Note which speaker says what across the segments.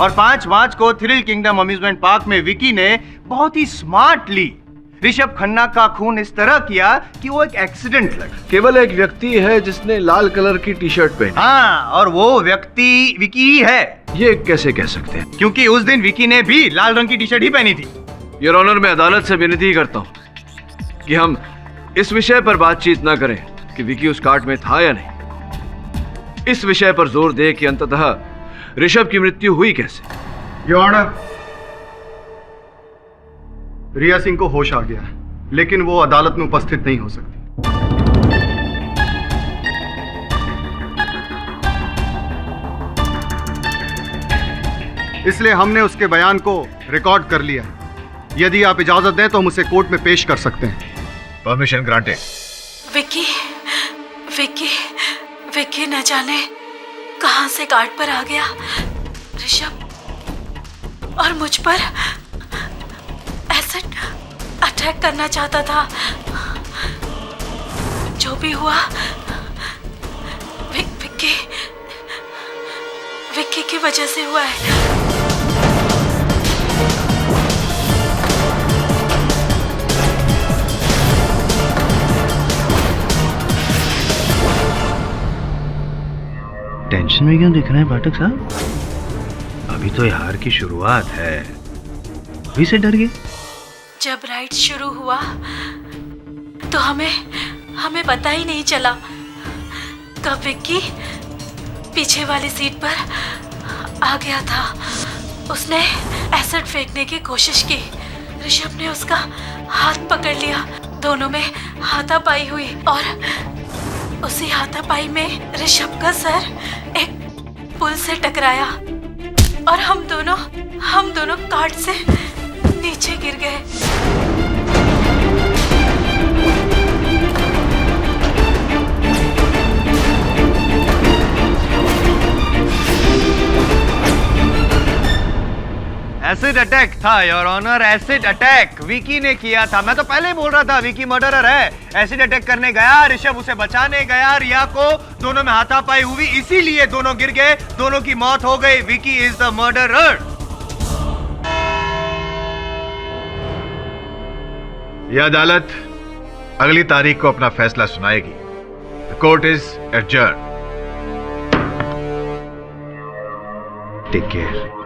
Speaker 1: और 5 मार्च को thrill kingdom amusement park में विकी ने बहुत ही स्मार्टली ऋषभ खन्ना का खून इस तरह किया कि वो एक एक्सीडेंट लगा।
Speaker 2: केवल एक व्यक्ति है जिसने लाल कलर की टी शर्ट पहनी।
Speaker 1: हाँ, और वो व्यक्ति विकी ही है।
Speaker 2: ये कैसे कह सकते हैं?
Speaker 1: क्योंकि उस दिन विकी ने भी लाल रंग की टी शर्ट ही पहनी थी।
Speaker 2: योर ऑनर, मैं अदालत से विनती करता हूँ कि हम इस विषय पर बातचीत न करें कि विकी उस कार्ट में था या नहीं। इस विषय पर जोर दे कि अंततः ऋषभ की मृत्यु हुई कैसे।
Speaker 3: योर ऑनर, रिया सिंह को होश आ गया है, लेकिन वो अदालत में उपस्थित नहीं हो सकती। इसलिए हमने उसके बयान को रिकॉर्ड कर लिया है। यदि आप इजाजत दें तो हम उसे कोर्ट में पेश कर सकते हैं।
Speaker 4: Permission granted.
Speaker 5: विक्की विक्की विक्की न जाने कहां से गार्ड पर आ गया ऋषभ और मुझ पर एसिड अटैक करना चाहता था। जो भी हुआ विक्की की वजह से हुआ है।
Speaker 1: टेंशन में क्यों दिख रहे हैं पाठक साहब? अभी तो हार की शुरुआत है, अभी से डर गए?
Speaker 5: जब राइड शुरू हुआ तो हमें पता ही नहीं चला कब विक्की पीछे वाली सीट पर आ गया था। उसने एसिड फेंकने की कोशिश की। ऋषभ ने उसका हाथ पकड़ लिया। दोनों में हाथापाई हुई और उसी हाथापाई में ऋषभ का सर एक पुल से टकराया और हम दोनों कार्ट से नीचे गिर गए।
Speaker 1: एसिड अटैक था your honour, acid attack Vicky ने किया था। मैं तो पहले ही बोल रहा था विकी मर्डरर है। एसिड अटैक करने गया, ऋषभ उसे बचाने गया, रिया को दोनों में हाथापाई हुई, इसीलिए दोनों गिर गए, दोनों की मौत हो गई। Vicky is the murderer.
Speaker 4: यह अदालत अगली तारीख को अपना फैसला सुनाएगी। The court is adjourn.
Speaker 1: Take care.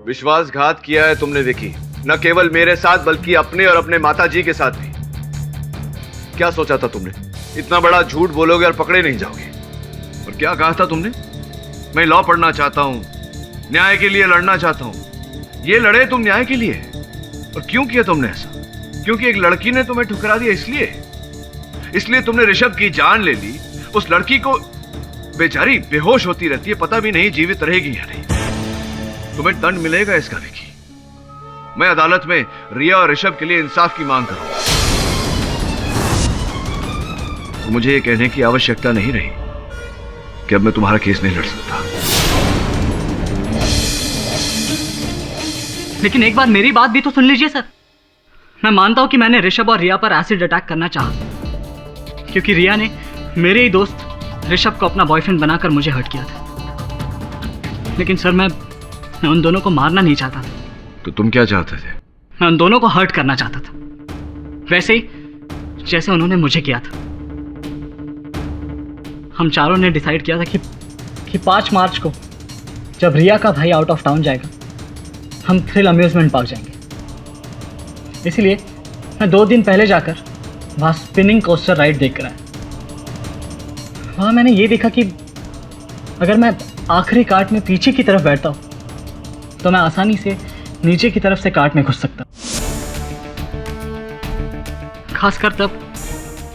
Speaker 2: विश्वासघात किया है तुमने विकी, न केवल मेरे साथ बल्कि अपने और अपने माताजी के साथ भी। क्या सोचा था तुमने? इतना बड़ा झूठ बोलोगे और पकड़े नहीं जाओगे। और क्या कहा था तुमने? मैं लॉ पढ़ना चाहता हूं, न्याय के लिए लड़ना चाहता हूं। ये लड़े तुम न्याय के लिए। और क्यों किया तुमने ऐसा? क्योंकि एक लड़की ने तुम्हें ठुकरा दिया, इसलिए तुमने ऋषभ की जान ले ली। उस लड़की को बेचारी बेहोश होती रहती है, पता भी नहीं जीवित रहेगी या नहीं। तुम्हें दंड मिलेगा इसका विकी। मैं अदालत में रिया और ऋषभ के लिए इंसाफ की मांग करूंगा। तो मुझे ये कहने की आवश्यकता नहीं रही कि अब मैं तुम्हारा केस नहीं लड़ सकता।
Speaker 6: लेकिन एक बार मेरी बात भी तो सुन लीजिए सर। मैं मानता हूं कि मैंने ऋषभ और रिया पर एसिड अटैक करना चाहा, क्योंकि रिया ने मेरे ही दोस्त ऋषभ को अपना बॉयफ्रेंड बनाकर मुझे हर्ट किया था। लेकिन सर मैं उन दोनों को मारना नहीं चाहता था।
Speaker 2: तो तुम क्या चाहते थे?
Speaker 6: मैं उन दोनों को हर्ट करना चाहता था, वैसे ही जैसे उन्होंने मुझे किया था। हम चारों ने डिसाइड किया था कि 5 मार्च को जब रिया का भाई आउट ऑफ टाउन जाएगा, हम थ्रिल अम्यूजमेंट पार्क जाएंगे। इसलिए मैं 2 दिन पहले जाकर वहाँ स्पिनिंग कोस्टर राइड देख कर आया। वहाँ मैंने ये देखा कि अगर मैं आखिरी कार्ट में पीछे की तरफ बैठता हूँ तो मैं आसानी से नीचे की तरफ से कार्ट में घुस सकता। खासकर तब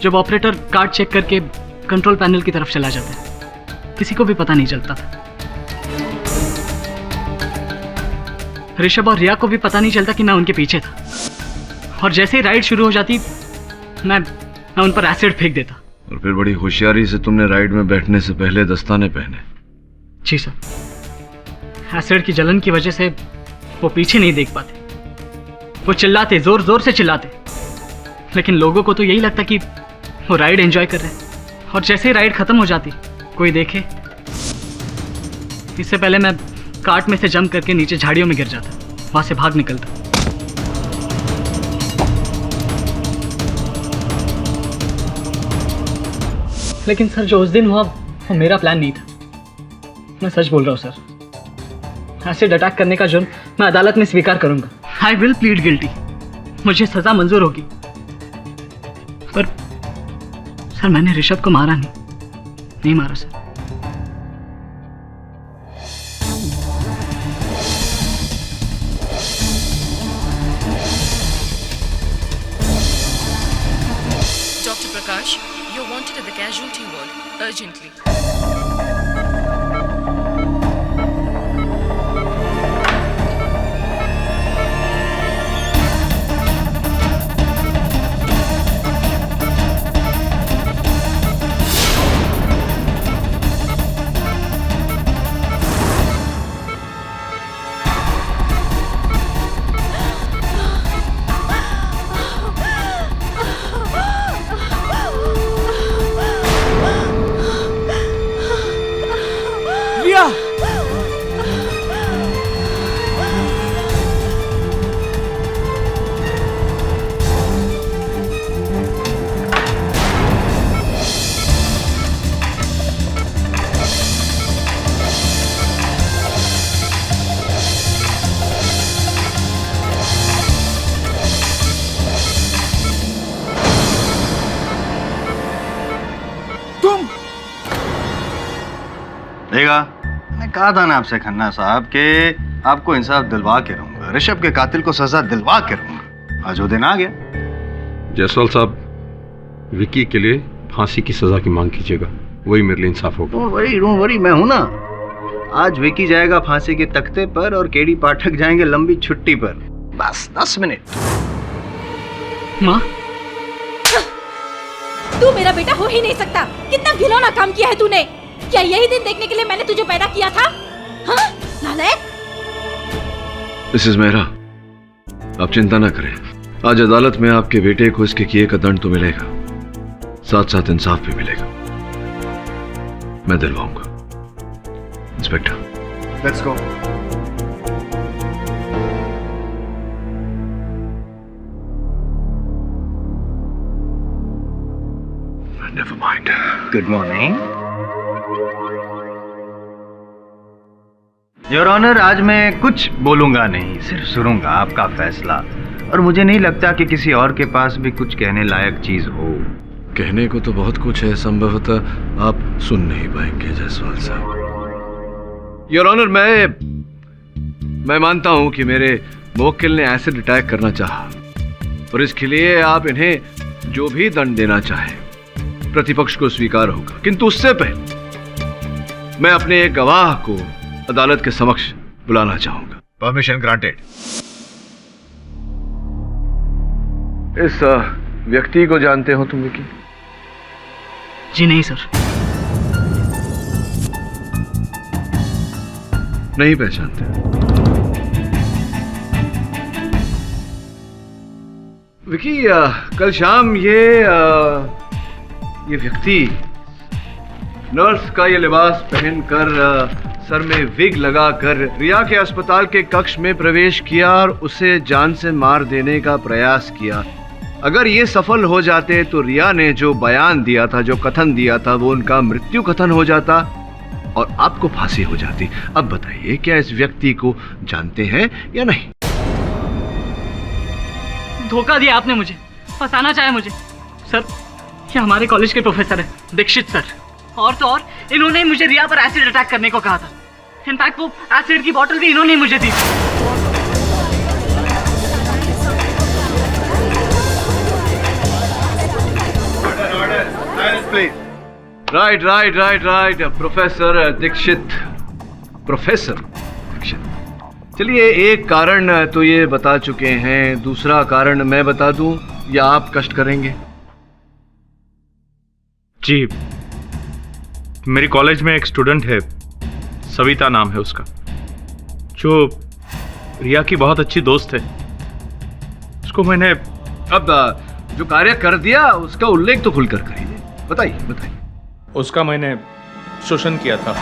Speaker 6: जब ऑपरेटर कार्ट चेक करके कंट्रोल पैनल की तरफ चला जाता है, किसी को भी पता नहीं चलता था। ऋषभ और रिया को भी पता नहीं चलता कि मैं उनके पीछे था। और जैसे ही राइड शुरू हो जाती मैं उन पर एसिड फेंक देता।
Speaker 2: और फिर बड़ी होशियारी से तुमने राइड में बैठने से पहले दस्ताने पहने।
Speaker 6: जी सर। एसिड की जलन की वजह से वो पीछे नहीं देख पाते। वो चिल्लाते, जोर जोर से चिल्लाते, लेकिन लोगों को तो यही लगता कि वो राइड एंजॉय कर रहे हैं। और जैसे ही राइड खत्म हो जाती, कोई देखे। इससे पहले मैं कार्ट में से जंप करके नीचे झाड़ियों में गिर जाता, वहां से भाग निकलता। लेकिन सर, जो उस दिन हुआ वो मेरा प्लान नहीं था। मैं सच बोल रहा हूँ सर। एसिड अटैक करने का जुर्म मैं अदालत में स्वीकार करूंगा। I will plead guilty. मुझे सजा मंजूर होगी। पर सर, मैंने ऋषभ को मारा नहीं मारा sir.
Speaker 7: Dr. Prakash, you're wanted at the casualty ward urgently.
Speaker 3: देखा, मैंने कहा था ना आपसे खन्ना साहब के आपको इंसाफ दिलवा के रहूंगा, ऋषभ के कातिल को सजा दिलवा के रहूंगा। आज वो दिन आ गया।
Speaker 8: जायसवाल साहब, विकी के लिए फांसी की सजा की मांग कीजिएगा, वही मेरे लिए इंसाफ होगा।
Speaker 3: डोंट वरी, मैं हूं ना। आज विकी जाएगा फांसी के तख्ते पर और केडी पाठक जाएंगे लंबी छुट्टी पर। बस 10 मिनट।
Speaker 6: माँ,
Speaker 9: तू मेरा बेटा हो ही नहीं सकता। कितना घिनौना काम किया है तूने। क्या यही दिन देखने के लिए मैंने तुझे पैदा किया था? हाँ, नालायक।
Speaker 2: मिसेस मेहरा, आप चिंता ना करें। आज अदालत में आपके बेटे को इसके किए का दंड तो मिलेगा, साथ साथ इंसाफ भी मिलेगा। मैं दिलवाऊंगा। Inspector,
Speaker 3: let's go.
Speaker 2: Never mind.
Speaker 3: Good morning your honour. आज मैं कुछ बोलूंगा नहीं, सिर्फ सुनूंगा आपका फैसला। और मुझे नहीं लगता कि किसी और के पास भी कुछ कहने लायक चीज हो।
Speaker 2: कहने को तो बहुत कुछ है, संभवतः आप सुन नहीं पाएंगे जायसवाल साहब। योर ऑनर, मैं मानता हूं कि मेरे मुवक्किल ने एसिड अटैक करना चाहा और इसके लिए आप इन्हें जो भी दंड देना चाहे प्रतिपक्ष को स्वीकार होगा। किंतु उससे पहले मैं अपने एक गवाह को अदालत के समक्ष बुलाना चाहूंगा।
Speaker 4: Permission granted.
Speaker 2: इस व्यक्ति को जानते हो तुम विकी?
Speaker 6: जी नहीं सर।
Speaker 2: नहीं पहचानते? विकी, कल शाम ये व्यक्ति नर्स का ये लिबास पहनकर सर में विग लगाकर रिया के अस्पताल के कक्ष में प्रवेश किया और उसे जान से मार देने का प्रयास किया। अगर ये सफल हो जाते तो रिया ने जो बयान दिया था, जो कथन दिया था, वो उनका मृत्यु कथन हो जाता और आपको फांसी हो जाती। अब बताइए, क्या इस व्यक्ति को जानते हैं या नहीं?
Speaker 6: धोखा दिया आपने मुझे, फंसाना चाहे मुझे। सर, ये हमारे कॉलेज के प्रोफेसर है, दीक्षित सर। और तो और इन्होंने ही मुझे रिया पर एसिड अटैक करने को कहा था। इनफैक्ट वो एसिड की बोतल भी इन्होंने ही मुझे दी।
Speaker 2: Right professor Dixit. चलिए, एक कारण तो ये बता चुके हैं, दूसरा कारण मैं बता दूं या आप कष्ट करेंगे?
Speaker 8: जी, मेरी कॉलेज में एक स्टूडेंट है, सविता नाम है उसका, जो रिया की बहुत अच्छी दोस्त है। उसको मैंने
Speaker 2: अब जो कार्य कर दिया उसका उल्लेख तो खुलकर करिए। बताइए।
Speaker 8: उसका मैंने शोषण किया था।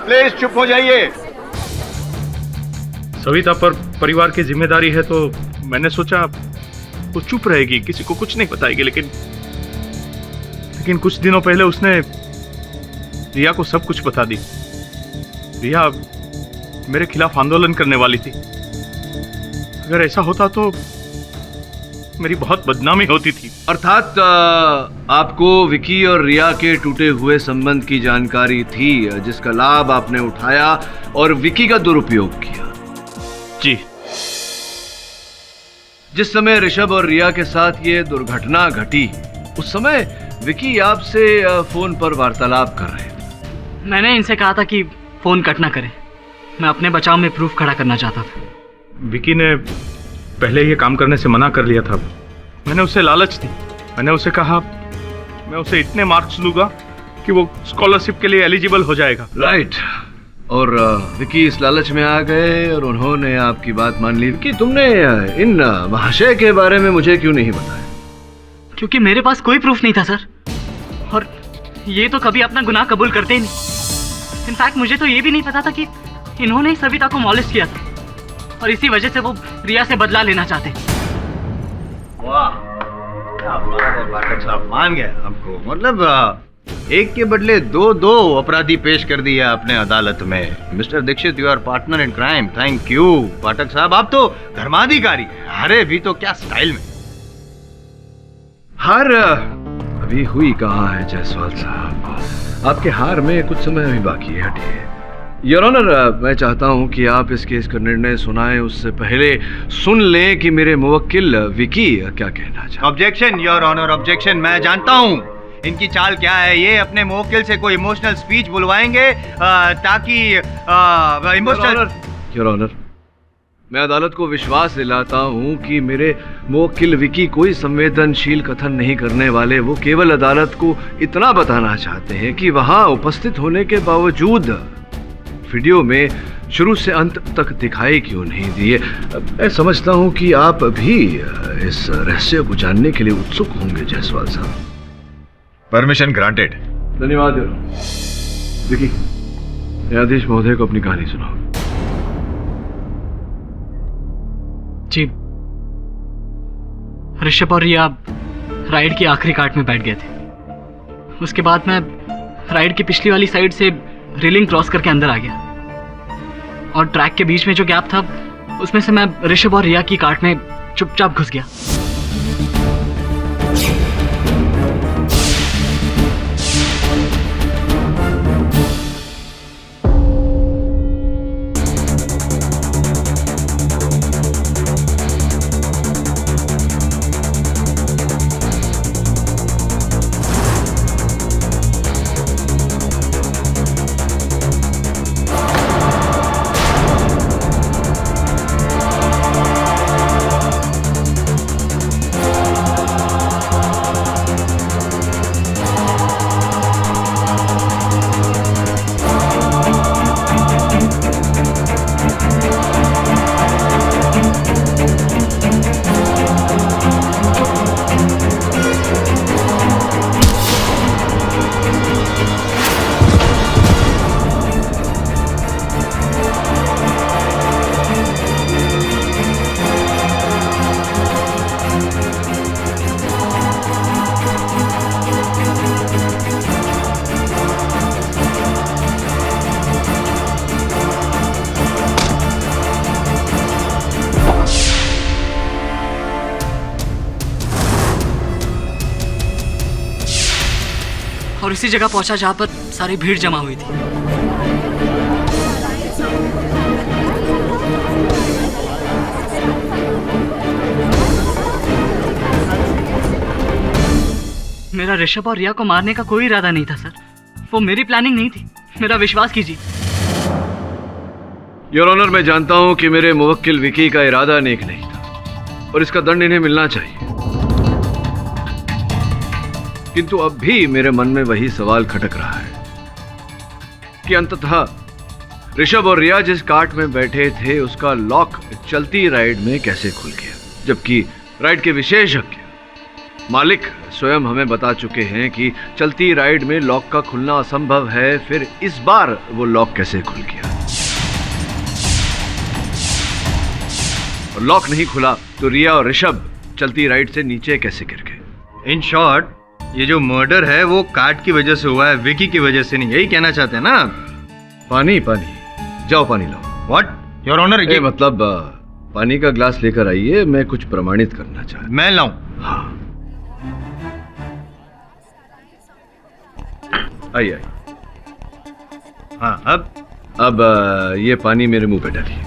Speaker 4: प्लीज चुप हो जाइए।
Speaker 8: सविता पर परिवार की जिम्मेदारी है तो मैंने सोचा वो चुप रहेगी, किसी को कुछ नहीं बताएगी, लेकिन कुछ दिनों पहले उसने रिया को सब कुछ बता दी। रिया मेरे खिलाफ आंदोलन करने वाली थी। अगर ऐसा होता तो मेरी बहुत बदनामी होती थी।
Speaker 2: अर्थात आपको विकी और रिया के टूटे हुए संबंध की जानकारी थी, जिसका लाभ आपने उठाया और विकी का दुरुपयोग किया।
Speaker 8: जी।
Speaker 2: जिस समय ऋषभ और रिया के साथ ये दुर्घटना घटी, उस समय विकी आपसे फोन पर वार्तालाप कर रहे थे।
Speaker 6: मैंने इनसे कहा था कि फोन कट ना करें, मैं अपने बचाव में प्रूफ खड़ा करना चाहता था।
Speaker 8: विकी ने पहले ये काम करने से मना कर लिया था। मैंने उसे लालच दी। मैंने उसे कहा मैं उसे इतने मार्क्स दूंगा कि वो स्कॉलरशिप के लिए एलिजिबल हो जाएगा।
Speaker 2: राइट। और विकी इस लालच में आ गए और उन्होंने आपकी बात मान ली। कि तुमने इन महाशय के बारे में मुझे क्यों नहीं बताया?
Speaker 6: क्योंकि मेरे पास कोई प्रूफ नहीं था सर, और ये तो कभी अपना गुनाह कबूल करते ही नहीं। इनफैक्ट मुझे तो ये भी नहीं पता था कि इन्होंने ही सविता को मॉलेस्ट किया था, और इसी वजह से वो रिया से बदला लेना चाहते।
Speaker 3: वाह, क्या बात है पाठक साहब, मान गए हमको। मतलब एक के बदले दो अपराधी पेश कर दिए आपने अदालत में। Mister Dikshit, you are partner in crime. Thank you Pathak साहब, आप तो धर्माधिकारी हैं। अरे भी तो क्या स्टाइल में।
Speaker 2: हार अभी हुई कहाँ है जायसवाल साहब? आपके हार में कुछ समय अभी बाकी है। हटिए। योर ऑनर, मैं चाहता हूं कि आप इस केस का निर्णय सुनाएं, उससे पहले सुन लें कि मेरे मुवक्किल विकी क्या कहना चाहते हैं।
Speaker 3: Objection your honour, objection. मैं जानता हूँ इनकी चाल क्या है। ये अपने मुवक्किल से कोई इमोशनल स्पीच बुलवाएंगे ताकि इमोशनल।
Speaker 2: योर ऑनर, मैं अदालत को विश्वास दिलाता हूं कि मेरे मुवक्किल विकी कोई संवेदनशील कथन नहीं करने वाले। वो केवल अदालत को इतना बताना चाहते हैं कि वहां उपस्थित होने के बावजूद वीडियो में शुरू से अंत तक दिखाई क्यों नहीं दिए। मैं समझता हूं कि आप भी इस रहस्य को जानने के लिए उत्सुक होंगे जायसवाल साहब।
Speaker 4: Permission granted.
Speaker 2: धन्यवाद। विकी, न्यायाधीश महोदय को अपनी कहानी सुनाओ।
Speaker 6: जी, ऋषभ और रिया राइड की आखिरी काट में बैठ गए थे। उसके बाद मैं राइड की पिछली वाली साइड से रेलिंग क्रॉस करके अंदर आ गया, और ट्रैक के बीच में जो गैप था उसमें से मैं ऋषभ और रिया की काट में चुपचाप घुस गया। और इसी जगह पहुंचा जहां पर सारी भीड़ जमा हुई थी। मेरा ऋषभ और रिया को मारने का कोई इरादा नहीं था सर, वो मेरी प्लानिंग नहीं थी, मेरा विश्वास कीजिए।
Speaker 2: योर ऑनर, मैं जानता हूं कि मेरे मुवक्किल विकी का इरादा नेक नहीं था और इसका दंड इन्हें मिलना चाहिए, किंतु अब भी मेरे मन में वही सवाल खटक रहा है कि अंततः ऋषभ और रिया जिस कार्ट में बैठे थे उसका लॉक चलती राइड में कैसे खुल गया, जबकि राइड के विशेषज्ञ मालिक स्वयं हमें बता चुके हैं कि चलती राइड में लॉक का खुलना असंभव है, फिर इस बार वो लॉक कैसे खुल गया? और लॉक नहीं खुला तो रिया और ऋषभ चलती राइड से नीचे कैसे गिर गए?
Speaker 3: इन शॉर्ट, ये जो मर्डर है वो कार्ड की वजह से हुआ है, विकी की वजह से नहीं, यही कहना चाहते हैं ना?
Speaker 2: पानी पानी, जाओ पानी लाओ।
Speaker 3: What your honour?
Speaker 2: ये मतलब पानी का ग्लास लेकर आइए, मैं कुछ प्रमाणित करना चाहता।
Speaker 3: मैं लाऊं?
Speaker 2: हाँ आइए।
Speaker 3: हाँ
Speaker 2: अब ये पानी मेरे मुंह पे डालिए।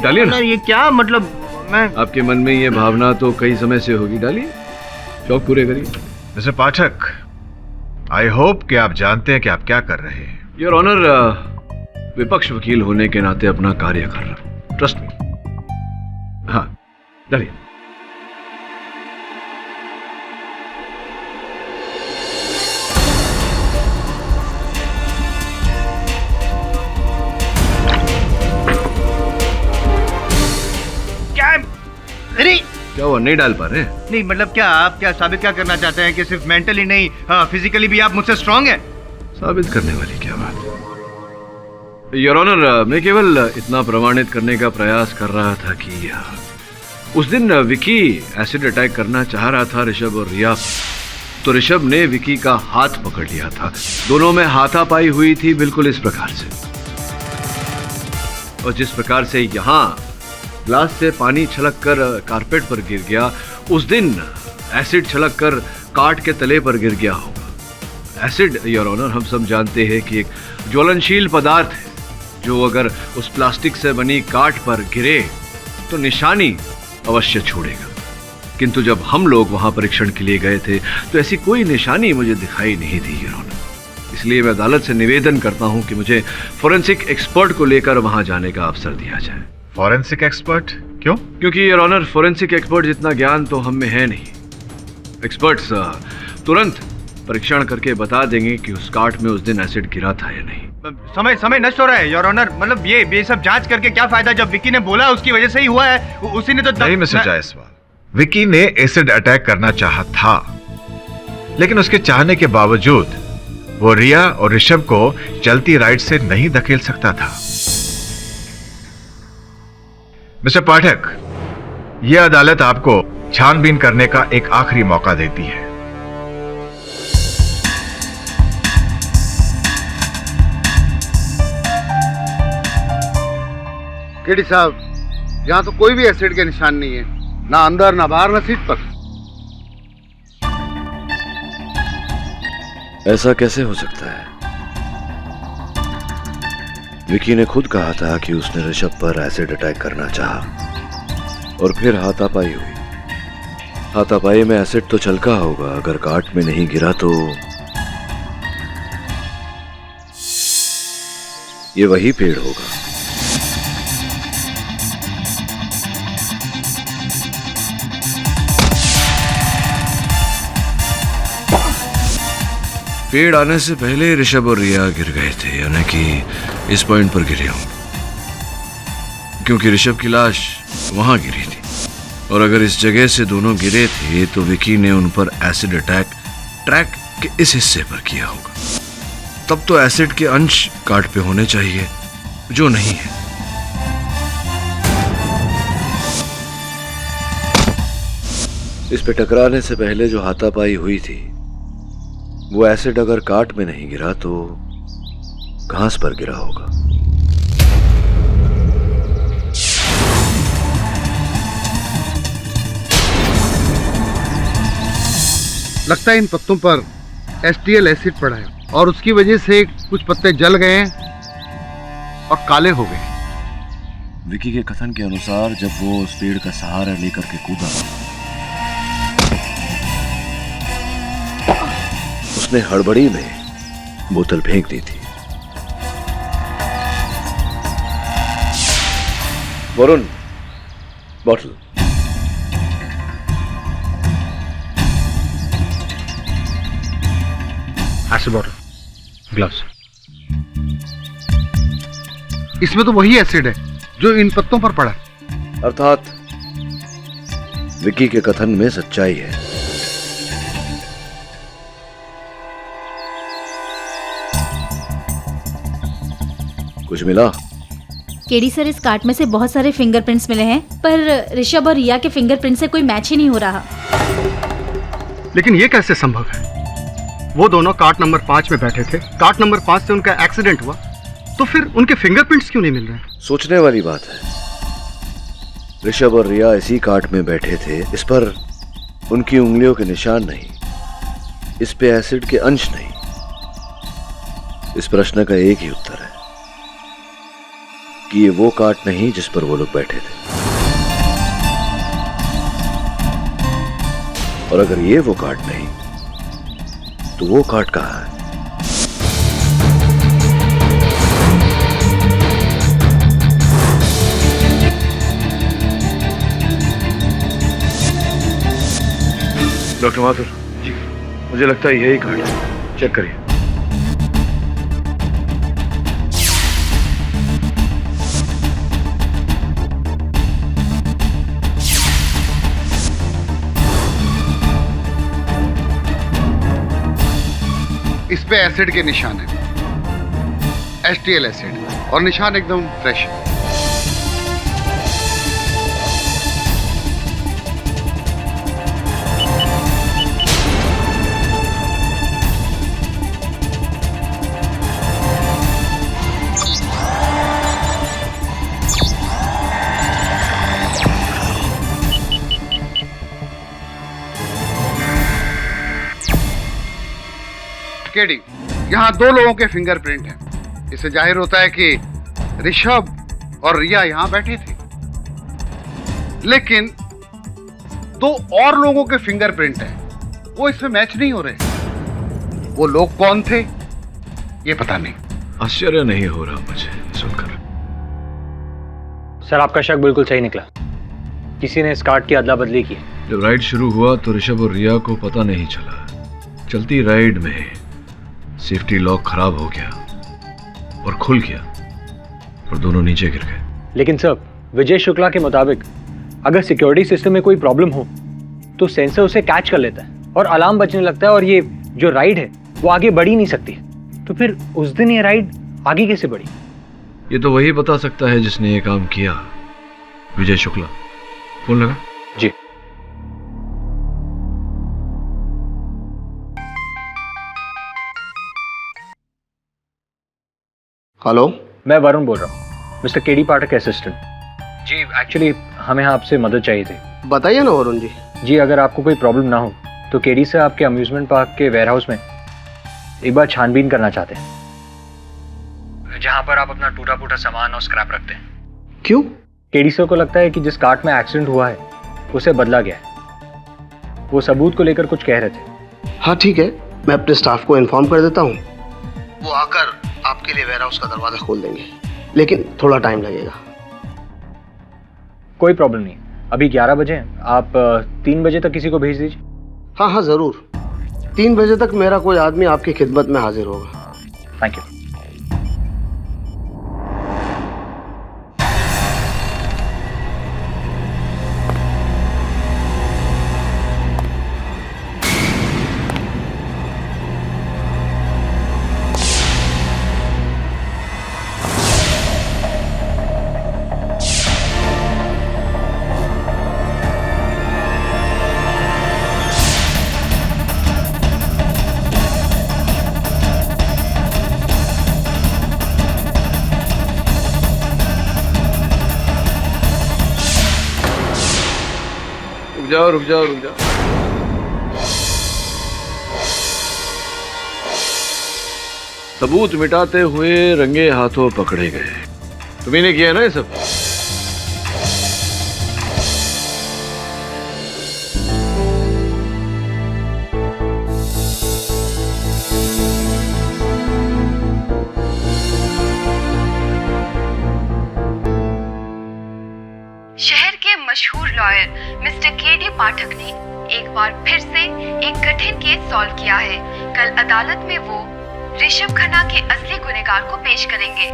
Speaker 2: डालिए ना।
Speaker 3: ये क्या मतलब? मैं
Speaker 2: आपके मन में ये भावना तो कई समय से होगी, डालिए, शौक पूरे करिए।
Speaker 4: मिस्टर पाठक, आई होप कि आप जानते हैं कि आप क्या कर रहे हैं।
Speaker 2: योर ऑनर, विपक्ष वकील होने के नाते अपना कार्य कर रहा हूं, ट्रस्ट मी। हाँ डालिए। क्या हुआ, नहीं डाल पा रहे?
Speaker 3: नहीं, मतलब क्या आप क्या साबित क्या करना चाहते हैं कि सिर्फ मेंटली नहीं फिजिकली भी आप मुझसे स्ट्रांग हैं?
Speaker 2: साबित करने वाली क्या बात? योर ऑनर, मैं केवल इतना प्रमाणित करने का प्रयास कर रहा था कि उस दिन विकी एसिड अटैक करना चाह रहा था ऋषभ और रिया, तो ऋषभ ने विकी का हाथ पकड़ लिया था। दोनों में हाथापाई हुई थी, बिल्कुल इस प्रकार से। और जिस प्रकार से यहाँ ग्लास से पानी छलककर कारपेट पर गिर गया, उस दिन एसिड छलककर काट के तले पर गिर गया होगा। एसिड, योर ऑनर, हम सब जानते हैं कि एक ज्वलनशील पदार्थ है जो अगर उस प्लास्टिक से बनी काट पर गिरे तो निशानी अवश्य छोड़ेगा। किंतु जब हम लोग वहां परीक्षण के लिए गए थे तो ऐसी कोई निशानी मुझे दिखाई नहीं दी, योर ऑनर। इसलिए मैं अदालत से निवेदन करता हूं कि मुझे फोरेंसिक एक्सपर्ट को लेकर वहां जाने का अवसर दिया जाए।
Speaker 4: Forensic expert? क्यों?
Speaker 2: क्योंकि योर ऑनर, फोरेंसिक एक्सपर्ट जितना ज्ञान तो हम में है नहीं। एक्सपर्ट्स तुरंत परीक्षण करके बता देंगे कि उस काट में उस दिन एसिड गिरा था या नहीं।
Speaker 3: समय नष्ट हो रहा है योर ऑनर। मतलब ये सब जांच करके क्या फायदा, जब विकी ने बोला उसकी वजह से ही हुआ है, उसी ने तो
Speaker 4: नहीं मिस्टर जायसवाल, विकी ने एसिड अटैक करना चाहा था, लेकिन उसके चाहने के बावजूद वो रिया और ऋषभ को चलती राइड से नहीं धकेल सकता था। मिस्टर पाठक, यह अदालत आपको छानबीन करने का एक आखिरी मौका देती है।
Speaker 10: केडी साहब, यहाँ तो कोई भी एसिड के निशान नहीं है, ना अंदर ना बाहर ना सीट पर।
Speaker 2: ऐसा कैसे हो सकता है? विकी ने खुद कहा था कि उसने ऋषभ पर एसिड अटैक करना चाहा और फिर हाथापाई हुई। हाथापाई में एसिड तो छलका होगा, अगर काट में नहीं गिरा तो ये वही पेड़ होगा। पेड़ आने से पहले ऋषभ और रिया गिर गए थे, यानी कि इस पॉइंट पर गिरे होंगे, क्योंकि ऋषभ की लाश वहां गिरी थी। और अगर इस जगह से दोनों गिरे थे तो विकी ने उन पर एसिड अटैक ट्रैक के इस हिस्से पर किया होगा। तब तो एसिड के अंश काट पे होने चाहिए, जो नहीं है। इस पे टकराने से पहले जो हाथापाई हुई थी, वो एसिड अगर काट में नहीं गिरा तो घास पर गिरा होगा।
Speaker 10: लगता है इन पत्तों पर एसटीएल एसिड पड़ा है और उसकी वजह से कुछ पत्ते जल गए और काले हो गए।
Speaker 2: विकी के कथन के अनुसार जब वो उस पेड़ का सहारा लेकर के कूदा, उसने हड़बड़ी में बोतल फेंक दी थी। वरुण, बॉटल।
Speaker 10: Bottle
Speaker 8: gloves.
Speaker 10: इसमें तो वही एसिड है जो इन पत्तों पर पड़ा।
Speaker 2: अर्थात विकी के कथन में सच्चाई है। कुछ मिला?
Speaker 9: केडी सर, इस कार्ट में से बहुत सारे फिंगरप्रिंट्स मिले हैं, पर ऋषभ और रिया के फिंगरप्रिंट से कोई मैच ही नहीं हो रहा।
Speaker 10: लेकिन ये कैसे संभव है? वो दोनों कार्ट नंबर 5 में बैठे थे, कार्ट नंबर 5 से उनका एक्सीडेंट हुआ, तो फिर उनके फिंगरप्रिंट्स क्यों नहीं मिल रहे?
Speaker 2: सोचने वाली बात है। ऋषभ और रिया इसी कार्ट में बैठे थे, इस पर उनकी उंगलियों के निशान नहीं, इस पे एसिड के अंश नहीं। इस प्रश्न का एक ही उत्तर है कि ये वो कार्ट नहीं जिस पर वो लोग बैठे थे। और अगर ये वो कार्ट नहीं तो वो कार्ट कहां है? डॉक्टर माथुर जी, मुझे लगता है यही कार्ड है, चेक करिए।
Speaker 10: इस पे एसिड के निशान है, HTL एसिड, और निशान एकदम फ्रेश है। केडी, यहाँ 2 लोगों के फिंगरप्रिंट हैं। इससे जाहिर होता है कि ऋषभ और रिया यहाँ बैठे थे, लेकिन 2 और लोगों के फिंगरप्रिंट हैं, वो इसमें मैच नहीं हो रहे। वो लोग कौन थे ये पता नहीं।
Speaker 2: आश्चर्य नहीं हो रहा मुझे सुनकर।
Speaker 6: सर, आपका शक बिल्कुल सही निकला। किसी ने इस कार्ड की अदला बदली की।
Speaker 2: जब राइड शुरू हुआ तो ऋषभ और रिया को पता नहीं चला। चलती राइड में सेफ्टी लॉक खराब हो गया और खुल गया और दोनों नीचे गिर गए।
Speaker 6: लेकिन सर, विजय शुक्ला के मुताबिक अगर सिक्योरिटी सिस्टम में कोई प्रॉब्लम हो तो सेंसर उसे कैच कर लेता है और अलार्म बजने लगता है, और ये जो राइड है वो आगे बढ़ ही नहीं सकती। तो फिर उस दिन ये राइड आगे कैसे बढ़ी?
Speaker 2: ये तो वही बता सकता है जिसने ये काम किया, विजय शुक्ला। फोन लगा?
Speaker 6: जी।
Speaker 11: हेलो,
Speaker 6: मैं वरुण बोल रहा हूँ, मिस्टर केडी पाठक के असिस्टेंट। जी, एक्चुअली हमें आपसे मदद चाहिए थी।
Speaker 11: बताइए ना वरुण जी।
Speaker 6: जी, अगर आपको कोई प्रॉब्लम ना हो तो केडी से आपके अम्यूजमेंट पार्क के वेयरहाउस में एक बार छानबीन करना चाहते हैं, जहां पर आप अपना टूटा फूटा सामान और स्क्रैप रखते हैं।
Speaker 11: क्यों?
Speaker 6: केडी सर को लगता है कि जिस कार्ट में एक्सीडेंट हुआ है उसे बदला गया है। वो सबूत को लेकर कुछ कह रहे थे।
Speaker 11: हाँ ठीक है, मैं अपने स्टाफ को इन्फॉर्म कर देता हूँ, वो आकर आपके लिए वेयरहाउस का दरवाजा खोल देंगे, लेकिन थोड़ा टाइम लगेगा।
Speaker 6: कोई प्रॉब्लम नहीं, अभी 11 बजे हैं, आप 3 बजे तक किसी को भेज दीजिए।
Speaker 11: हाँ हाँ जरूर, 3 बजे तक मेरा कोई आदमी आपकी खिदमत में हाजिर होगा।
Speaker 6: Thank you.
Speaker 2: रुक जाओ। सबूत मिटाते हुए रंगे हाथों पकड़े गए। तुम्ही ने किया ना ये सब?
Speaker 12: शहर के मशहूर लॉयर मिस्टर केडी पाठक ने एक बार फिर से एक कठिन केस सॉल्व किया है। कल अदालत में वो ऋषभ खन्ना के असली गुनहगार को पेश करेंगे।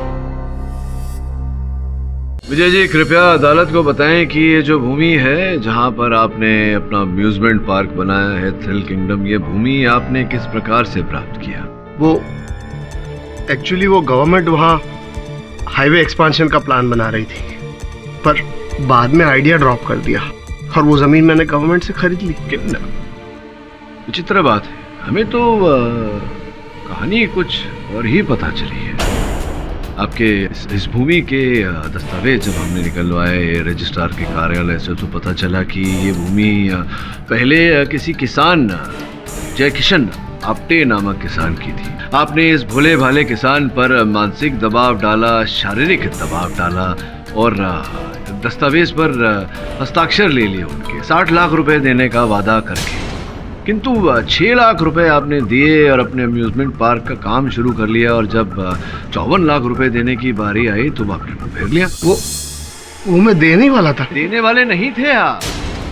Speaker 2: विजय जी कृपया अदालत को बताएं कि ये जो भूमि है जहां पर आपने अपना अम्यूजमेंट पार्क बनाया है थ्रिल किंगडम, ये भूमि आपने किस प्रकार से प्राप्त किया?
Speaker 11: वो एक्चुअली वो गवर्नमेंट वहाँ हाईवे एक्सपांशन का प्लान बना रही थी, पर बाद में आइडिया ड्रॉप कर दिया और वो जमीन मैंने गवर्नमेंट से खरीद ली।
Speaker 2: कितना विचित्र बात है, हमें तो कहानी कुछ और ही पता चली है। आपके इस भूमि के दस्तावेज जब हमने निकलवाए रजिस्ट्रार के कार्यालय से तो पता चला कि ये भूमि पहले किसी किसान जय किशन आप्टे नामक किसान की थी। आपने इस भोले भाले किसान पर मानसिक दबाव डाला, शारीरिक दबाव डाला और दस्तावेज पर हस्ताक्षर ले लिए उनके 60 लाख रुपए देने का वादा करके, किंतु 6 लाख रुपए आपने दिए और अपने अम्यूजमेंट पार्क का काम शुरू कर लिया और जब 54 लाख रुपए देने की बारी आई तो आपने मुंह फेर लिया।
Speaker 11: वो मैं देने वाला था।
Speaker 2: देने वाले नहीं थे आप,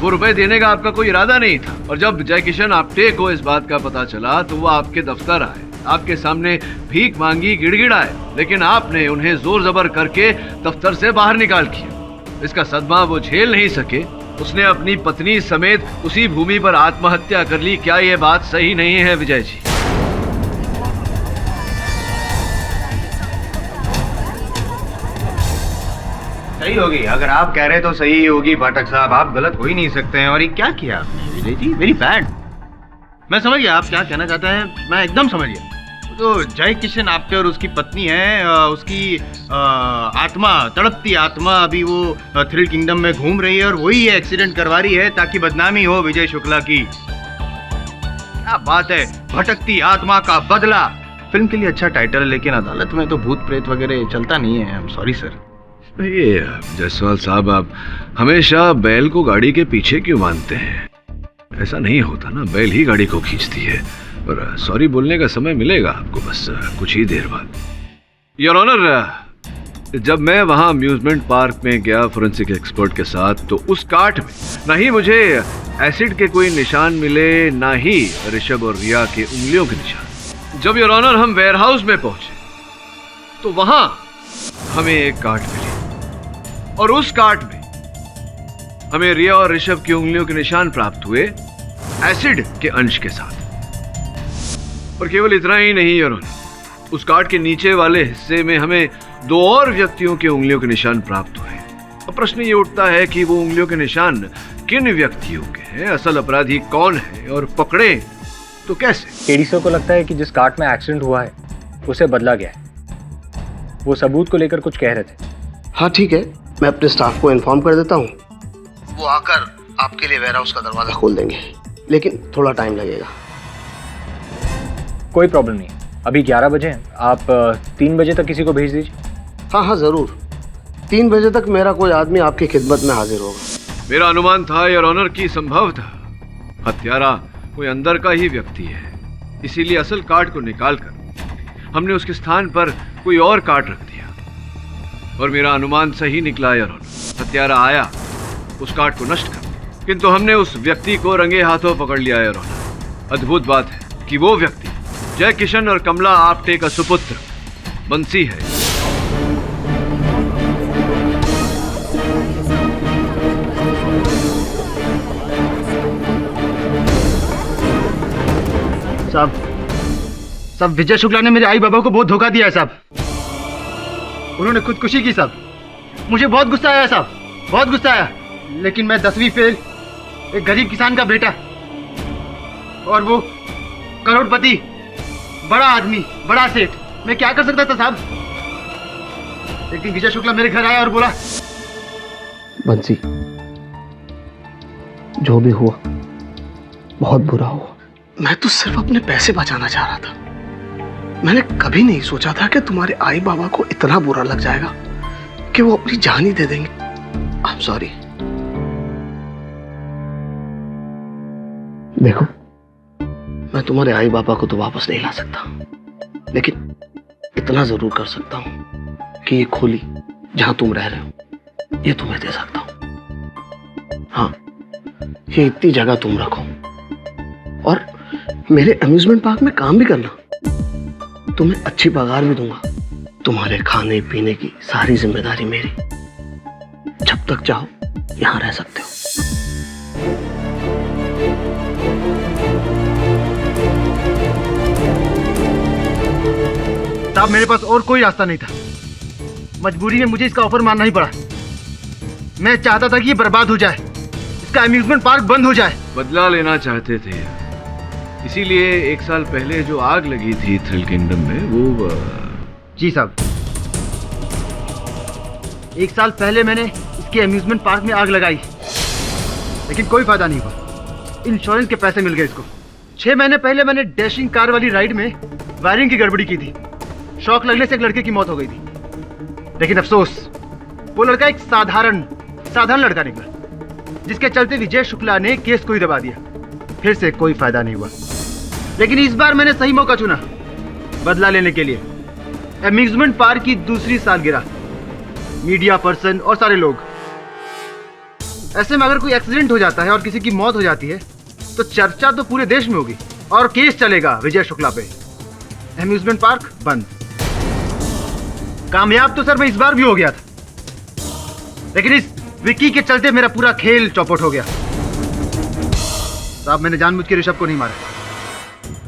Speaker 2: वो रुपए देने का आपका कोई इरादा नहीं था। और जब जय किशन आप्टे को इस बात का पता चला तो वो आपके दफ्तर आए, आपके सामने भीख मांगी, गिड़गिड़ाए, लेकिन आपने उन्हें जोर जबर करके दफ्तर से बाहर निकाल दिया। इसका सदमा वो झेल नहीं सके, उसने अपनी पत्नी समेत उसी भूमि पर आत्महत्या कर ली। क्या ये बात सही नहीं है विजय जी?
Speaker 3: सही होगी, अगर आप कह रहे तो सही ही होगी पाठक साहब, आप गलत हो ही नहीं सकते हैं। और ये क्या किया आपने विजय जी? Very bad. मैं समझ गया आप क्या कहना चाहते हैं, मैं एकदम समझ गया। तो जय किशन आप्टे और उसकी पत्नी है, उसकी आत्मा, तड़पती आत्मा अभी वो थ्रिल किंगडम में घूम रही है और वही ये एक्सीडेंट करवा रही है ताकि बदनामी हो विजय शुक्ला की। क्या बात है, भटकती आत्मा का बदला। फिल्म के लिए अच्छा टाइटल है, लेकिन अदालत में तो भूत प्रेत वगैरह चलता नहीं है। I am sorry sir.
Speaker 2: ये जायसवाल साहब, आप हमेशा बैल को गाड़ी के पीछे क्यों मानते हैं? ऐसा नहीं होता ना, बैल ही गाड़ी को खींचती है। और सॉरी बोलने का समय मिलेगा आपको बस कुछ ही देर बाद। योर ऑनर, जब मैं वहां अम्यूजमेंट पार्क में गया फोरेंसिक एक्सपर्ट के साथ तो उस काट में ना ही मुझे एसिड के कोई निशान मिले, ना ही ऋषभ और रिया के उंगलियों के निशान। जब योर ऑनर हम वेयरहाउस में पहुंचे तो वहां हमें एक काट मिली और उस काट में हमें रिया और ऋषभ की उंगलियों के निशान प्राप्त हुए एसिड के अंश के साथ। और केवल इतना ही नहीं योर ऑनर, उस कार्ड के नीचे वाले हिस्से में हमें 2 और व्यक्तियों के उंगलियों के निशान प्राप्त हुए। अब प्रश्न ये उठता है कि वो उंगलियों के निशान किन व्यक्तियों के हैं, असल अपराधी कौन है और पकड़े तो कैसे?
Speaker 6: केडी सर को लगता है कि जिस कार्ट में एक्सीडेंट हुआ है उसे बदला गया है। वो सबूत को लेकर कुछ कह रहे थे।
Speaker 11: हाँ ठीक है, मैं अपने स्टाफ को इन्फॉर्म कर देता हूँ, वो आकर आपके लिए वेयरहाउस का दरवाजा खोल देंगे, लेकिन थोड़ा टाइम लगेगा।
Speaker 6: कोई प्रॉब्लम नहीं, अभी 11 बजे हैं, आप 3 बजे तक किसी को भेज दीजिए।
Speaker 11: हाँ हाँ ज़रूर, 3 बजे तक मेरा कोई आदमी आपकी खिदमत में हाजिर होगा।
Speaker 2: मेरा अनुमान था योर ऑनर की संभव था हत्यारा कोई अंदर का ही व्यक्ति है, इसीलिए असल कार्ड को निकालकर हमने उसके स्थान पर कोई और कार्ड रख दिया और मेरा अनुमान सही निकला योर ऑनर। हत्यारा आया, उस कार्ड को नष्ट कर, किंतु हमने उस व्यक्ति को रंगे हाथों पकड़ लिया योर ऑनर। अद्भुत बात है कि वो व्यक्ति जय किशन और कमला आप्टे का सुपुत्र बंसी है।
Speaker 13: साहब विजय शुक्ला ने मेरे आई बाबा को बहुत धोखा दिया है साहब। उन्होंने खुदकुशी की साहब। मुझे बहुत गुस्सा आया साहब, बहुत गुस्सा आया, लेकिन मैं 10वीं फेल, एक गरीब किसान का बेटा और वो करोड़पति, बड़ा आदमी, बड़ा सेठ, मैं क्या कर सकता था साहब? लेकिन विजय शुक्ला मेरे घर आया और बोला,
Speaker 11: बंसी जो भी हुआ बहुत बुरा हुआ। मैं तो सिर्फ अपने पैसे बचाना चाह रहा था। मैंने कभी नहीं सोचा था कि तुम्हारे आई बाबा को इतना बुरा लग जाएगा कि वो अपनी जान ही दे देंगे। I am sorry. देखो, मैं तुम्हारे आई बाबा को तो वापस नहीं ला सकता, लेकिन इतना जरूर कर सकता हूं कि ये खोली जहां तुम रह रहे हो ये तुम्हें दे सकता हूं। हाँ, ये इतनी जगह तुम रखो और मेरे अम्यूजमेंट पार्क में काम भी करना। तुम्हें अच्छी पगार भी दूंगा। तुम्हारे खाने पीने की सारी जिम्मेदारी मेरी। जब तक चाहो यहां रह सकते हो।
Speaker 13: साहब मेरे पास और कोई रास्ता नहीं था, मजबूरी में मुझे इसका ऑफर मानना ही पड़ा। मैं चाहता था कि ये बर्बाद हो जाए, इसका अम्यूजमेंट पार्क बंद हो जाए।
Speaker 2: बदला लेना चाहते थे, इसीलिए 1 साल पहले जो आग लगी थी थ्रिल किंगडम में वो
Speaker 13: जी साहब, 1 साल पहले मैंने इसके अम्यूजमेंट पार्क में आग लगाई, लेकिन कोई फायदा नहीं हुआ। इंश्योरेंस के पैसे मिल गए इसको। 6 महीने पहले मैंने डैशिंग कार वाली राइड में वायरिंग की गड़बड़ी की थी। शॉक लगने से एक लड़के की मौत हो गई थी, लेकिन अफसोस वो लड़का एक साधारण लड़का निकला, जिसके चलते विजय शुक्ला ने केस को ही दबा दिया। फिर से कोई फायदा नहीं हुआ, लेकिन इस बार मैंने सही मौका चुना बदला लेने के लिए। अम्यूजमेंट पार्क की दूसरी सालगिरह, मीडिया पर्सन और सारे लोग। ऐसे में अगर कोई एक्सीडेंट हो जाता है और किसी की मौत हो जाती है तो चर्चा तो पूरे देश में होगी और केस चलेगा विजय शुक्ला पे। अम्यूजमेंट पार्क बंद। कामयाब तो सर मैं इस बार भी हो गया था, लेकिन इस विक्की के चलते मेरा पूरा खेल चौपट हो गया। साहब मैंने जानबूझ के ऋषभ को नहीं मारा,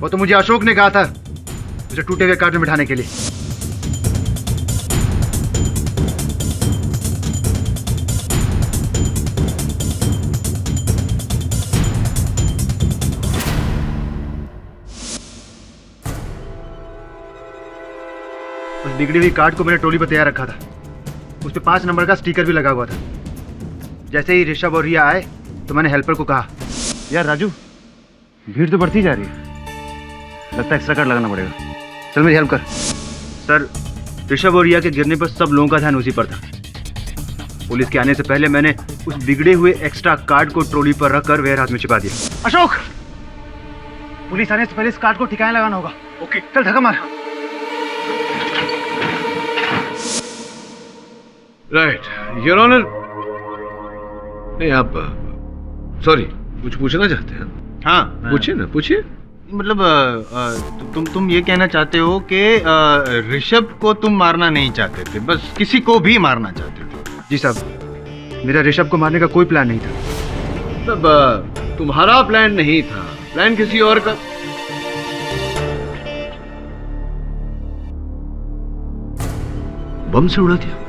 Speaker 13: वो तो मुझे अशोक ने कहा था मुझे टूटे हुए कार्ड में बिठाने के लिए। उस बिगड़ी हुई कार्ड को मैंने ट्रॉली पर तैयार रखा था, उस पर 5 नंबर का स्टिकर भी लगा हुआ था। जैसे ही ऋषभ और रिया आए तो मैंने हेल्पर को कहा, यार राजू भीड़ तो बढ़ती जा रही है, लगता है एक्स्ट्रा कार्ड लगाना पड़ेगा, चल मेरी हेल्प कर। सर ऋषभ और रिया के गिरने पर सब लोगों का ध्यान उसी पर था। पुलिस के आने से पहले मैंने उस बिगड़े हुए एक्स्ट्रा कार्ड को ट्रॉली पर रखकर वेयर हाउस में छिपा दिया। अशोक, पुलिस आने से पहले इस कार्ड को ठिकाने लगाना होगा। ओके चल धक्का मार।
Speaker 2: Right your honour. नहीं आप सॉरी कुछ पूछना चाहते हैं?
Speaker 3: हाँ
Speaker 2: पूछिए ना, पूछिए।
Speaker 3: मतलब तुम ये कहना चाहते हो कि ऋषभ को तुम मारना नहीं चाहते थे, बस किसी को भी मारना चाहते थे?
Speaker 13: जी साहब, मेरा ऋषभ को मारने का कोई प्लान नहीं था।
Speaker 2: मतलब तुम्हारा प्लान नहीं था, प्लान किसी और का। बम से उड़ा दिया।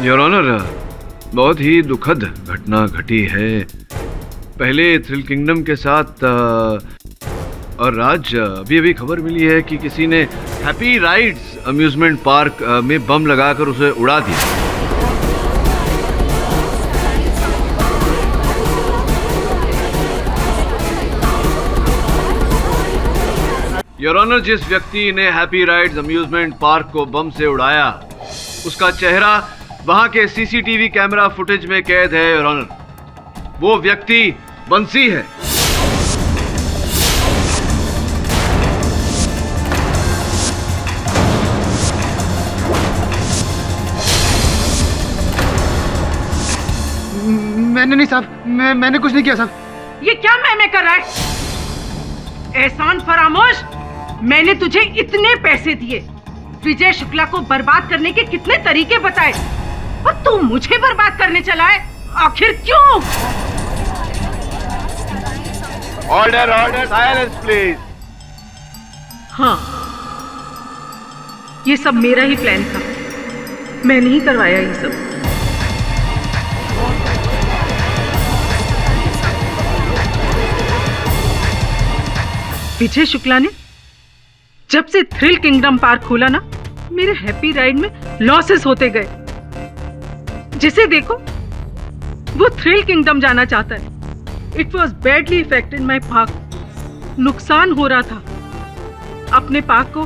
Speaker 2: योर ऑनर, बहुत ही दुखद घटना घटी है। पहले थ्रिल किंगडम के साथ और आज अभी खबर मिली है कि किसी ने हैप्पी राइड्स अम्यूजमेंट पार्क में बम लगाकर उसे उड़ा दिया। योर ऑनर, जिस व्यक्ति ने हैप्पी राइड्स अम्यूजमेंट पार्क को बम से उड़ाया, उसका चेहरा वहां के सीसीटीवी कैमरा फुटेज में कैद है। योर ऑनर, वो व्यक्ति बंसी है।
Speaker 13: मैंने नहीं साहब, मैंने कुछ नहीं किया साहब।
Speaker 14: ये क्या मैं कर रहा है? एहसान फरामोश, मैंने तुझे इतने पैसे दिए, विजय शुक्ला को बर्बाद करने के कितने तरीके बताए, और तू मुझे बर्बाद करने चला है। आखिर क्यों?
Speaker 2: Order order, silence please.
Speaker 14: हाँ, ये सब मेरा ही प्लान था, मैंने ही करवाया ये सब। विजय शुक्ला ने जब से थ्रिल किंगडम पार्क खोला ना, मेरे हैप्पी राइड में लॉसेस होते गए। जिसे देखो वो थ्रिल किंगडम जाना चाहता है। It was badly affected my park. नुकसान हो रहा था। अपने पार्क को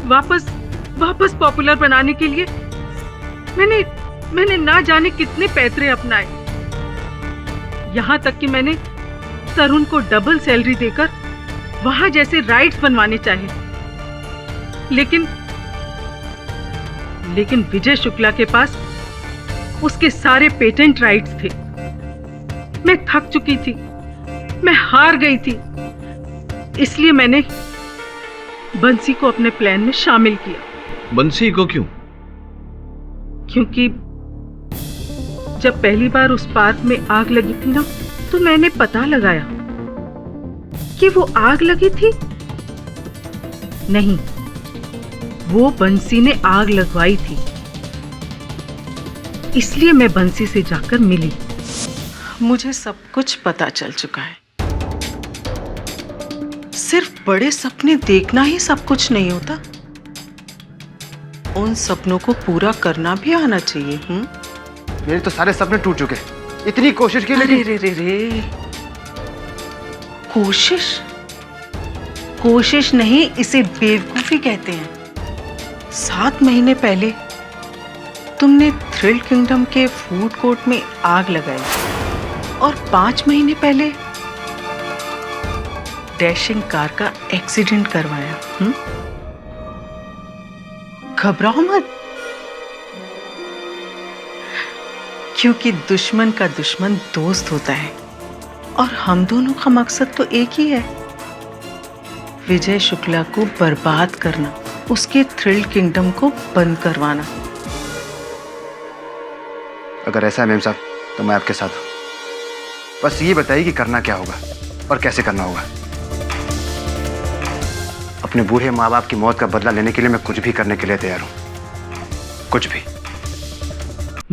Speaker 14: वापस पॉपुलर बनाने के लिए मैंने ना जाने कितने पैतरे अपनाए। यहां तक कि मैंने तरुण को डबल सैलरी देकर वहां जैसे राइड्स बनवाने चाहे, लेकिन विजय शुक्ला के पास उसके सारे पेटेंट राइट्स थे। मैं थक चुकी थी, मैं हार गई थी, इसलिए मैंने बंसी को अपने प्लान में शामिल किया।
Speaker 2: बंसी को क्यों?
Speaker 14: क्योंकि जब पहली बार उस पार्क में आग लगी थी ना, तो मैंने पता लगाया कि वो आग लगी थी नहीं, वो बंसी ने आग लगवाई थी। इसलिए मैं बंसी से जाकर मिली।
Speaker 15: मुझे सब कुछ पता चल चुका है। सिर्फ बड़े सपने देखना ही सब कुछ नहीं होता, उन सपनों को पूरा करना भी आना चाहिए।
Speaker 13: मेरे तो सारे सपने टूट चुके, इतनी कोशिश की लेकिन
Speaker 15: रे कोशिश नहीं, इसे बेवकूफी कहते हैं। 7 महीने पहले तुमने थ्रिल किंगडम के फूड कोर्ट में आग लगाई और 5 महीने पहले डैशिंग कार का एक्सीडेंट करवाया। घबराओ मत, क्योंकि दुश्मन का दुश्मन दोस्त होता है और हम दोनों का मकसद तो एक ही है, विजय शुक्ला को बर्बाद करना, उसके थ्रिल किंगडम को बंद करवाना।
Speaker 13: अगर ऐसा है मेम साहब तो मैं आपके साथ हूं। बस ये बताइए कि करना क्या होगा और कैसे करना होगा। अपने बूढ़े माँ बाप की मौत का बदला लेने के लिए मैं कुछ भी करने के लिए तैयार हूं, कुछ भी।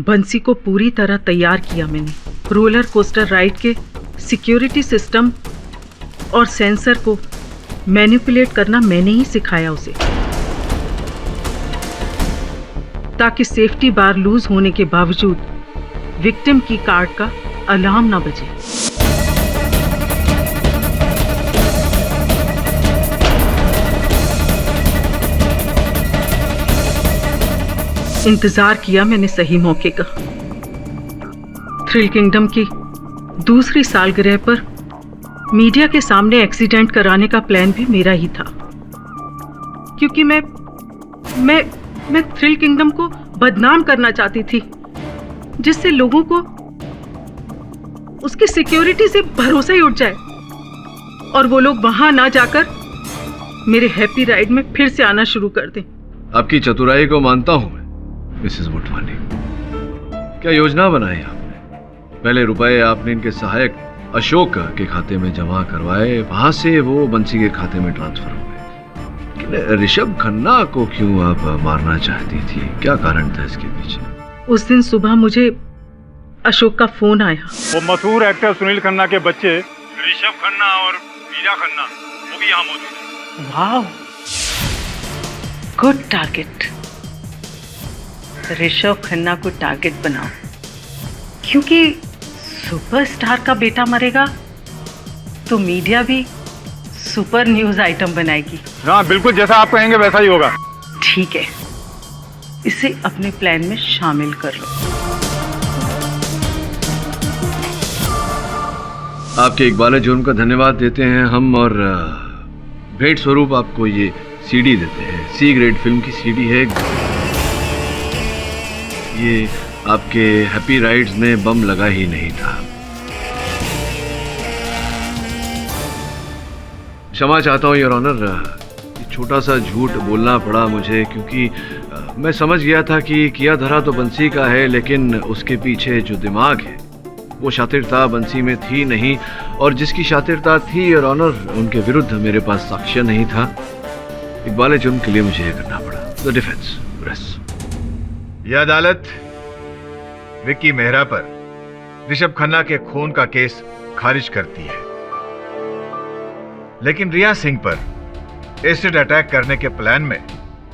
Speaker 14: बंसी को पूरी तरह तैयार किया मैंने। रोलर कोस्टर राइड के सिक्योरिटी सिस्टम और सेंसर को मैनिपुलेट करना मैंने ही सिखाया उसे, ताकि सेफ्टी बार लूज होने के बावजूद विक्टिम की कार्ड का अलार्म ना बजे। इंतजार किया मैंने सही मौके का। थ्रिल किंगडम की दूसरी सालगिरह पर मीडिया के सामने एक्सीडेंट कराने का प्लान भी मेरा ही था, क्योंकि मैं थ्रिल किंगडम को बदनाम करना चाहती थी, जिससे लोगों को उसकी सिक्योरिटी से भरोसा ही उठ जाए और वो लोग वहां ना जाकर मेरे हैप्पी राइड में फिर से आना शुरू कर दें।
Speaker 2: आपकी चतुराई को मानता हूं मैं मिसेस मोटवानी। क्या योजना बनाई आपने? पहले रुपए आपने इनके सहायक अशोक के खाते में जमा करवाए, वहां से वो बंसी के खाते में ट्रांसफर हो गए। लेकिन ऋषभ खन्ना को क्यों आप मारना चाहती थी? क्या कारण था इसके पीछे?
Speaker 14: उस दिन सुबह मुझे अशोक का फोन आया।
Speaker 8: वो मशहूर एक्टर सुनील खन्ना के बच्चे ऋषभ खन्ना और मीरा खन्ना वो भी यहाँ मौजूद हैं।
Speaker 15: वाह, गुड टारगेट। ऋषभ खन्ना को टारगेट बनाओ, क्योंकि सुपरस्टार का बेटा मरेगा तो मीडिया भी सुपर न्यूज आइटम बनाएगी।
Speaker 8: हाँ बिल्कुल, जैसा आप कहेंगे वैसा ही होगा।
Speaker 15: ठीक है, इसे अपने प्लान में शामिल कर लो।
Speaker 2: आपके इकबाल जुर्म का धन्यवाद देते हैं हम, और भेंट स्वरूप आपको ये सीडी देते हैं। सी ग्रेड फिल्म की सीडी है ये। आपके हैप्पी राइड्स में बम लगा ही नहीं था। क्षमा चाहता हूं योर ऑनर, छोटा सा झूठ बोलना पड़ा मुझे, क्योंकि मैं समझ गया था कि किया धरा तो बंसी का है, लेकिन उसके पीछे जो दिमाग है वो शातिरता बंसी में थी नहीं, और जिसकी शातिरता थी योर ऑनर उनके विरुद्ध मेरे पास साक्ष्य नहीं था। इकबाल जुर्म के लिए मुझे यह करना पड़ा। The defence press.
Speaker 4: यह अदालत विक्की मेहरा पर ऋषभ खन्ना के खून का केस खारिज करती है, लेकिन रिया सिंह पर एसिड अटैक करने के प्लान में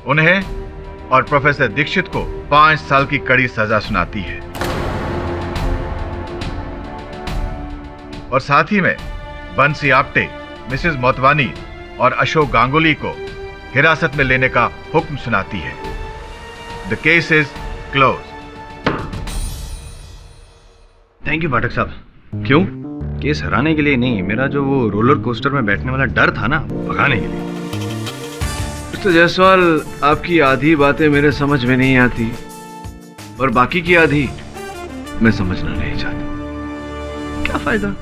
Speaker 4: उन्हें और प्रोफेसर दीक्षित को 5 साल की कड़ी सजा सुनाती है, और साथ ही में बंसी आप्टे, मिसेस मोतवानी और अशोक गांगुली को हिरासत में लेने का हुक्म सुनाती है। The case is close.
Speaker 3: Thank you Pathak साहब। क्यों? केस हराने के लिए नहीं, मेरा जो वो रोलर कोस्टर में बैठने वाला डर था ना, भगाने के लिए।
Speaker 2: मिस्टर जायसवाल, आपकी आधी बातें मेरे समझ में नहीं आती और बाकी की आधी मैं समझना नहीं चाहता। क्या फायदा?